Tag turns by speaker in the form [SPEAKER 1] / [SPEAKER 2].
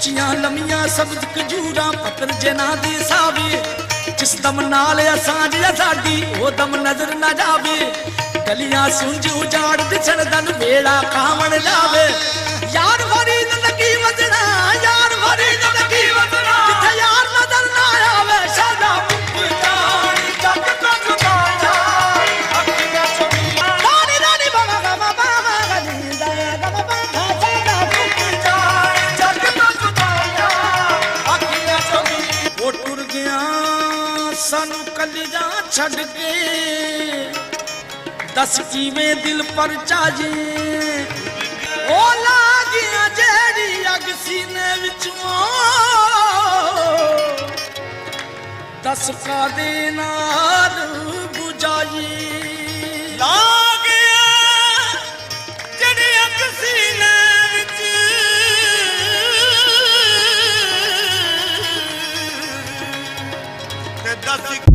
[SPEAKER 1] ਉੱਚੀਆਂ ਲੰਮੀਆਂ ਸਬਜ਼ ਖਜੂਰਾਂ ਪੱਤਰ ਜਿਨ੍ਹਾਂ ਦੇ ਸਾਵੇ ਜਿਸ ਦਮ ਨਾਲ ਸਾਂਝ ਆ ਸਾਡੀ ਉਹ ਦਮ ਨਜ਼ਰ ਨਾ ਜਾਵੇ ਗਲੀਆਂ ਸੁੰਝ ਉਜਾੜ ਦਿਸਣ ਦਨ ਵੇਲਾ ਕਾਵਣ ਜਾਵੇ ਯਾਰ ਫਰੀਦ ਲੱਗੀ ਵਜਣਾ ਯਾਰ ਫਰੀਦ ਲੱਗੀ ਵਜਣਾ ਜਿੱਥੇ ਯਾਰ ਨਜ਼ਰ ਨਾ ਆਵੇ ਸਾਡਾ ਮੁੱਕ ਜਾਣੀ ਜੱਗ ਤੋਂ ਜੁਦਾਇਆ ਅੱਖੀਆਂ ਚੋਂ ਰਾਣੀ ਰਾਣੀ ਬਾਬਾ ਬਾਬਾ ਬਾਬਾ ਗਨੀ ਦਇਆ ਗਮ ਬਾਬਾ ਸਾਡਾ ਮੁੱਕ ਜਾਣੀ ਜੱਗ ਤੋਂ ਜੁਦਾਇਆ ਅੱਖੀਆਂ ਚੋਂ ਉਹ ਟੁਰ ਗਿਆ ਸਾਨੂੰ ਕੱਲਿਆਂ ਛੱਡ ਕੇ दस किवें दिल पर चाजे ओ लागियां जेड़ी अग सीने विचों दस कादे नाल बुझाई लागियां जेड़ी अग सीने विच ते दस